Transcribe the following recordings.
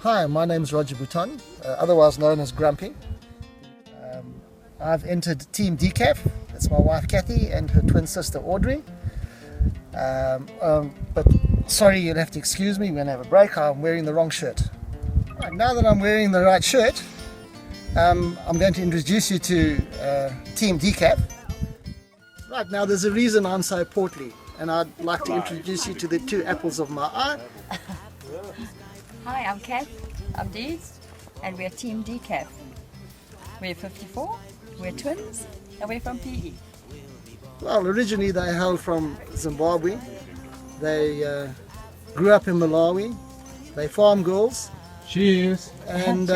Hi, my name is Roger Bouton, otherwise known as Grumpy. I've entered Team Deekaff. That's my wife Kathy and her twin sister Audrey. But sorry, you'll have to excuse me, we're going to have a break. I'm wearing the wrong shirt. Right, now that I'm wearing the right shirt, I'm going to introduce you to Team Deekaff. Right, now there's a reason I'm so portly, and I'd like to introduce you to the two apples of my eye. Hi, I'm Kath, I'm Deez, and we're Team Deekaff. We're 54, we're twins, and we're from PE. Well, originally they hail from Zimbabwe. They grew up in Malawi. They farm girls. Cheers. And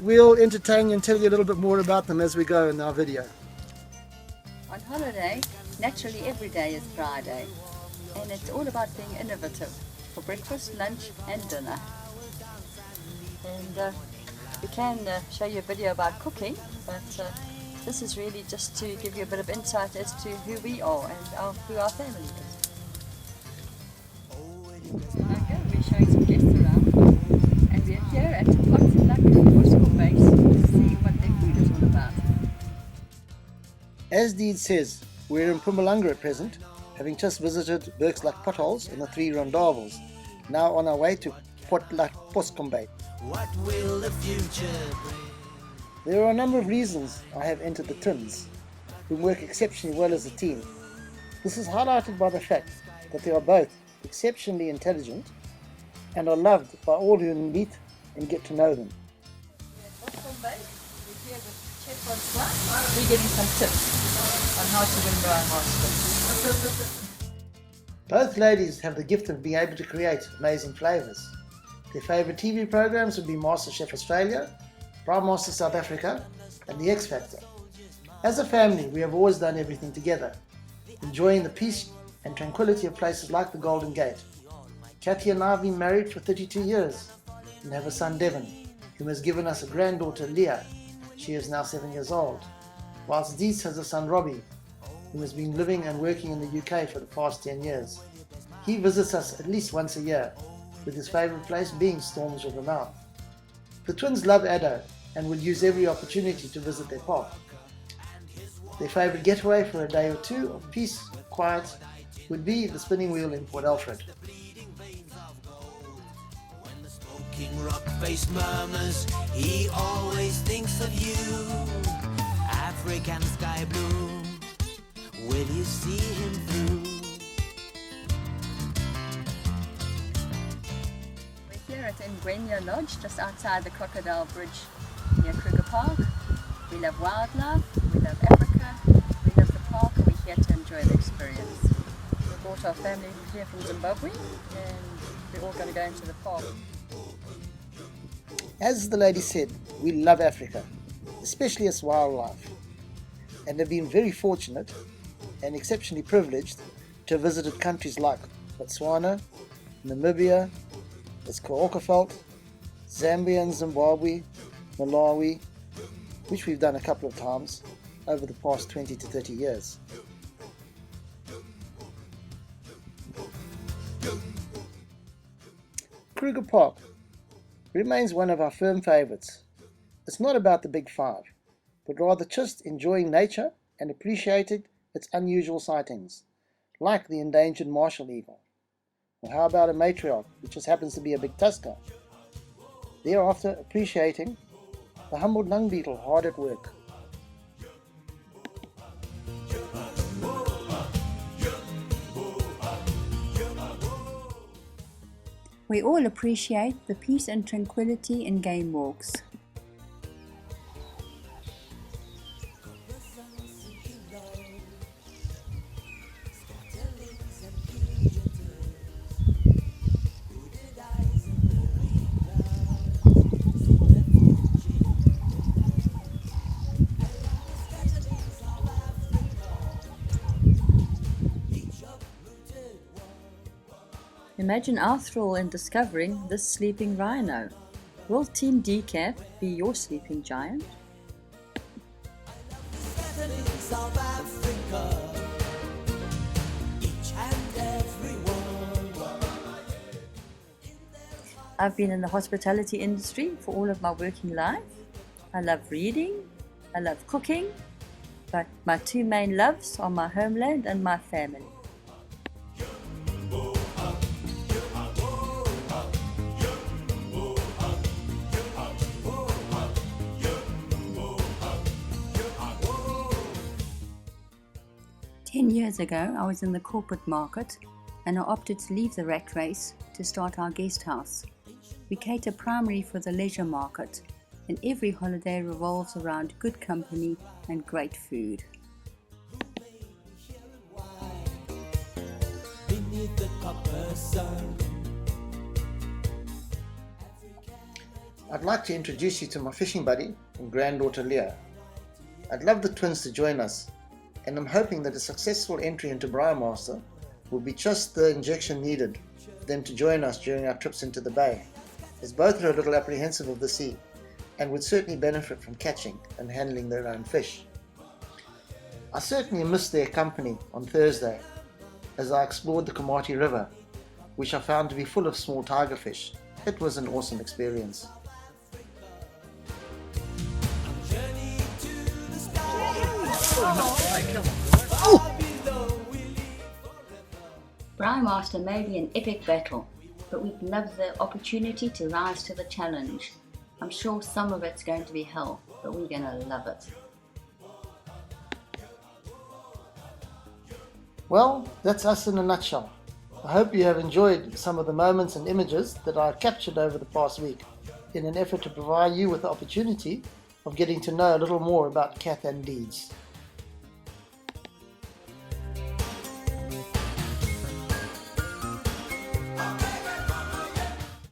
we'll entertain you and tell you a little bit more about them as we go in our video. On holiday, naturally every day is Braai Day, and it's all about being innovative for breakfast, lunch and dinner. And we can show you a video about cooking, but this is really just to give you a bit of insight as to who we are and who our family is. Okay, we're showing some guests around, and we're here at Pot Luck School Base to see what their food is all about. As Deed says, we're in Mpumalanga at present, having just visited Burke's Luck Potholes and the 3 Rondavels, now on our way to Pot Luck Poskombyt. What will the future bring? There are a number of reasons I have entered the twins, who work exceptionally well as a team. This is highlighted by the fact that they are both exceptionally intelligent and are loved by all who meet and get to know them. We're here with Chef Francois. We're getting some tips on how to win Braai Masters. Both ladies have the gift of being able to create amazing flavours. Their favourite TV programs would be MasterChef Australia, Braai Master South Africa and The X Factor. As a family, we have always done everything together, enjoying the peace and tranquility of places like the Golden Gate. Kathy and I have been married for 32 years and have a son Devon, who has given us a granddaughter Leah. She is now 7 years old, whilst Dees has a son Robbie, who has been living and working in the UK for the past 10 years. He visits us at least once a year, with his favourite place being Storms River Mouth. The twins love Addo and would use every opportunity to visit their park. Their favourite getaway for a day or two of peace and quiet would be the spinning wheel in Port Alfred. When the smoking rock face murmurs, he always thinks of you. African sky blue, will you see him through? We're here at Ngwenya Lodge, just outside the Crocodile Bridge near Kruger Park. We love wildlife, we love Africa, we love the park, and we're here to enjoy the experience. We brought our family here from Zimbabwe, and we're all going to go into the park. As the lady said, we love Africa, especially its wildlife, and have been very fortunate and exceptionally privileged to have visited countries like Botswana, Namibia, Esquimalt, Zambia and Zimbabwe, Malawi, which we've done a couple of times over the past 20 to 30 years. Kruger Park remains one of our firm favourites. It's not about the big five, but rather just enjoying nature and appreciating its unusual sightings, like the endangered martial eagle. Or how about a matriarch, which just happens to be a big tusker? Thereafter, appreciating the humbled dung beetle hard at work. We all appreciate the peace and tranquility in game walks. Imagine our thrill in discovering this sleeping rhino. Will Team Deekaff be your sleeping giant? South Africa, each and every one. I've been in the hospitality industry for all of my working life. I love reading, I love cooking, but my two main loves are my homeland and my family. Years ago, I was in the corporate market and I opted to leave the rat race to start our guest house. We cater primarily for the leisure market, and every holiday revolves around good company and great food. I'd like to introduce you to my fishing buddy and granddaughter Leah. I'd love the twins to join us, and I'm hoping that a successful entry into Braai Master will be just the injection needed for them to join us during our trips into the bay, as both are a little apprehensive of the sea and would certainly benefit from catching and handling their own fish. I certainly missed their company on Thursday as I explored the Komati River, which I found to be full of small tiger fish. It was an awesome experience. Braai Master may be an epic battle, but we'd love the opportunity to rise to the challenge. I'm sure some of it's going to be hell, but we're going to love it. Well, that's us in a nutshell. I hope you have enjoyed some of the moments and images that I have captured over the past week in an effort to provide you with the opportunity of getting to know a little more about Kath and Deeds.